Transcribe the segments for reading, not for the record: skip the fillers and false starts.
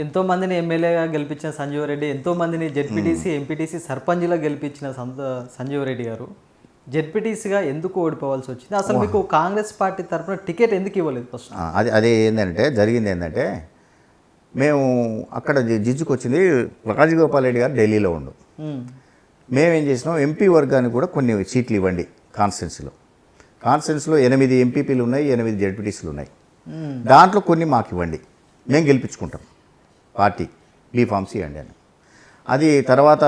ఎంతో మందిని ఎమ్మెల్యేగా గెలిపించిన సంజీవ్ రెడ్డి, ఎంతో మందిని జెడ్పీటీసీ, ఎంపీటీసీ, సర్పంచ్‌లా గెలిపించిన సంజీవ్ రెడ్డి గారు జెడ్పీటీసీగా ఎందుకు ఓడిపోవాల్సి వచ్చింది? అసలు మీకు కాంగ్రెస్ పార్టీ తరఫున టికెట్ ఎందుకు ఇవ్వలేదు ఫస్ట్? అది ఏంటంటే జరిగింది ఏంటంటే మేము అక్కడ జిజ్జుకొచ్చింది. రాజగోపాల్ రెడ్డి గారు ఢిల్లీలో ఉండు. మేమేం చేసినాం, ఎంపీ వర్గానికి కూడా కొన్ని సీట్లు ఇవ్వండి. కాన్స్టిట్యున్సీలో 8 ఎంపీపీలు ఉన్నాయి, 8 జెడ్పీటీసీలు ఉన్నాయి. దాంట్లో కొన్ని మాకు ఇవ్వండి, మేము గెలిపించుకుంటాం, పార్టీ బీఫామ్స్ ఇవ్వండి అని. అది తర్వాత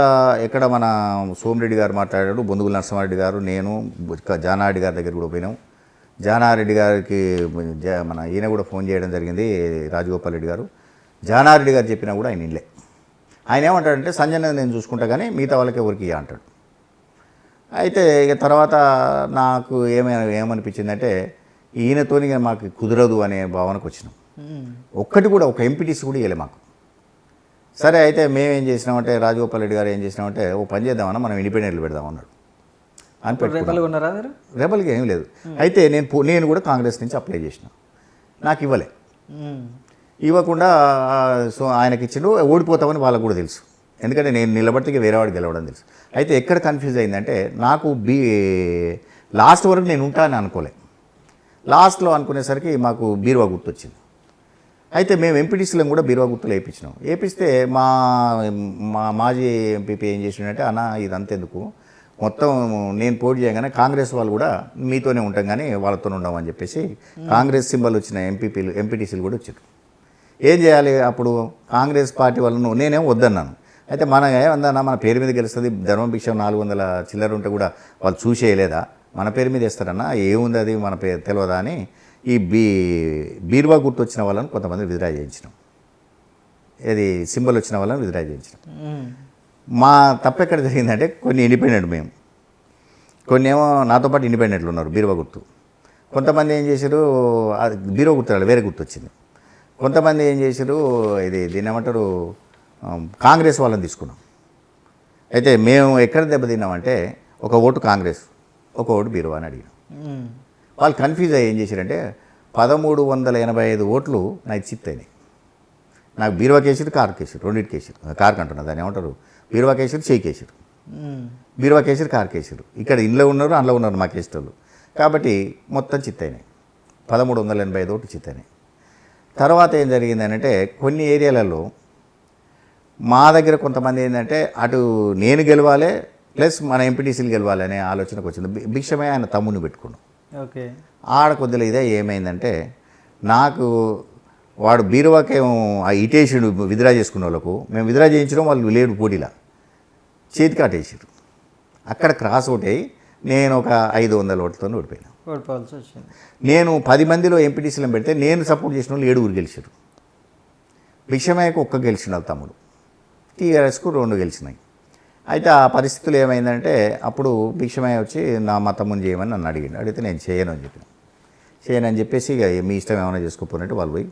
ఎక్కడ మన సోమిరెడ్డి గారు మాట్లాడాడు, బొందుగుల నరసింహారెడ్డి గారు, నేను జానారెడ్డి గారి దగ్గర కూడా పోయినాం. జానారెడ్డి గారికి మన ఈయన కూడా ఫోన్ చేయడం జరిగింది, రాజగోపాల్ రెడ్డి గారు. జానారెడ్డి గారు చెప్పినా కూడా ఆయన ఇల్లే. ఆయన ఏమంటాడంటే సంజయ్ నేను చూసుకుంటా కానీ మిగతా వాళ్ళకి ఎవరికి ఇయ్య అంటాడు. అయితే ఇక తర్వాత నాకు ఏమనిపించిందంటే ఈయనతోని మాకు కుదరదు అనే భావనకు వచ్చినాం. ఒక్కటి కూడా ఒక ఎంపీటీసీ కూడా ఇవ్వలే మాకు. సరే అయితే మేమేం చేసినామంటే, రాజగోపాల్ రెడ్డి గారు ఏం చేసినామంటే, ఓ పని చేద్దామన్నా మనం ఇండిపెండెంట్లు పెడదామన్నాడు అని పెట్టుకున్నారా? రెబల్గా ఏం లేదు. అయితే నేను కూడా కాంగ్రెస్ నుంచి అప్లై చేసిన, నాకు ఇవ్వలే. ఇవ్వకుండా సో ఆయనకి ఇచ్చిండు. ఓడిపోతామని వాళ్ళకు కూడా తెలుసు, ఎందుకంటే నేను నిలబడితే వేరేవాడు గెలవడం తెలుసు. అయితే ఎక్కడ కన్ఫ్యూజ్ అయిందంటే, నాకు లాస్ట్ వరకు నేను ఉంటానని అనుకోలే. లాస్ట్లో అనుకునేసరికి మాకు బీరువా గుర్తొచ్చింది. అయితే మేము ఎంపీటీసీలను కూడా బీరువా గుర్తులు వేయించిస్తే మా మాజీ ఎంపీపీ ఏం చేసిండంటే, అన్న ఇదంతా ఎందుకు, మొత్తం నేను పోటీ చేయగానే కాంగ్రెస్ వాళ్ళు కూడా మీతోనే ఉంటాం కానీ వాళ్ళతోనే ఉండమని చెప్పేసి కాంగ్రెస్ సింబల్ వచ్చిన ఎంపీటీసీలు కూడా వచ్చారు. ఏం చేయాలి అప్పుడు? కాంగ్రెస్ పార్టీ వాళ్ళను నేనేం వద్దన్నాను. అయితే ఏమన్నా మన పేరు మీద గెలుస్తుంది, ధర్మభిక్షం 400 చిల్లర ఉంటే కూడా వాళ్ళు చూసేయలేదా, మన పేరు మీద ఇస్తారన్నా, ఏముంది అది మన పేరు తెలియదా అని ఈ బీరువా గుర్తు వచ్చిన వాళ్ళని కొంతమంది విత్డ్రా చేయించినాం. ఇది సింబల్ వచ్చిన వాళ్ళని విత్డ్రా చేయించినాం. మా తప్పెక్కడ జరిగిందంటే, కొన్ని ఇండిపెండెంట్ మేము, కొన్ని ఏమో నాతో పాటు ఇండిపెండెంట్లు ఉన్నారు బీరువా గుర్తు. కొంతమంది ఏం చేశారు, అది బీరువా గుర్తు వేరే గుర్తు వచ్చింది. కొంతమంది ఏం చేశారు, దీన్ని ఏమంటారు, కాంగ్రెస్ వాళ్ళని తీసుకున్నాం. అయితే మేము ఎక్కడ దెబ్బతిన్నామంటే, ఒక ఓటు కాంగ్రెస్, ఒక ఓటు బీరువా అని అడిగినాం. వాళ్ళు కన్ఫ్యూజ్ అయ్యి ఏం చేశారంటే, 1385 ఓట్లు నాకు చిత్ అయినాయి. నాకు బీరువా కేసారు, కారు కేసారు, రెండింటి కేసారు. కారు కంటున్నా, దాన్ని ఏమంటారు, బీరువా కేసారు, చేయి కేసారు. బీరువా కేసారు, కారు కేసారు. ఇక్కడ ఇంట్లో ఉన్నారు, అందులో ఉన్నారు మా కేసులు. కాబట్టి మొత్తం చిత్ అయినాయి, 1385 ఓట్లు చిత్ అయినాయి. తర్వాత ఏం జరిగిందనంటే, కొన్ని ఏరియాలలో మా దగ్గర కొంతమంది ఏంటంటే, అటు నేను గెలవాలి ప్లస్ మన ఎంపీటీసీలు గెలవాలి అనే ఆలోచనకు వచ్చింది. భిక్షమే ఆయన తమ్ముని పెట్టుకున్నాం. ఓకే, ఆడ కొద్దిగా ఇదే ఏమైందంటే, నాకు వాడు బీరువాకేమో ఆ ఇటేసాడు విత్డ్రా చేసుకున్న వాళ్ళకు, మేము విత్డ్రా చేయించడం వాళ్ళు లేడు పోటీలా, చేతికి అటేసారు. అక్కడ క్రాస్ అవుట్ అయ్యి నేను ఒక 500 ఓట్లతో ఓడిపోవాల్సి వచ్చింది. నేను 10 మందిలో ఎంపీటీసీలను పెడితే నేను సపోర్ట్ చేసిన వాళ్ళు 7 గెలిచారు. భిక్షమయ్యకు 1 గెలిచిన వాళ్ళ తమ్ముడు, టీఆర్ఎస్కు 2 గెలిచినాయి. అయితే ఆ పరిస్థితులు ఏమైందంటే, అప్పుడు భిక్షమయ్య వచ్చి మా తమ్ముని చేయమని నన్ను అడిగిండు. అడిగితే నేను చేయను అని చెప్పేసి ఇక మీ ఇష్టం ఏమైనా చేసుకోపోయినట్టు వాళ్ళు పోయి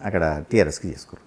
అక్కడ టీఆర్ఎస్కి చేసుకోరు.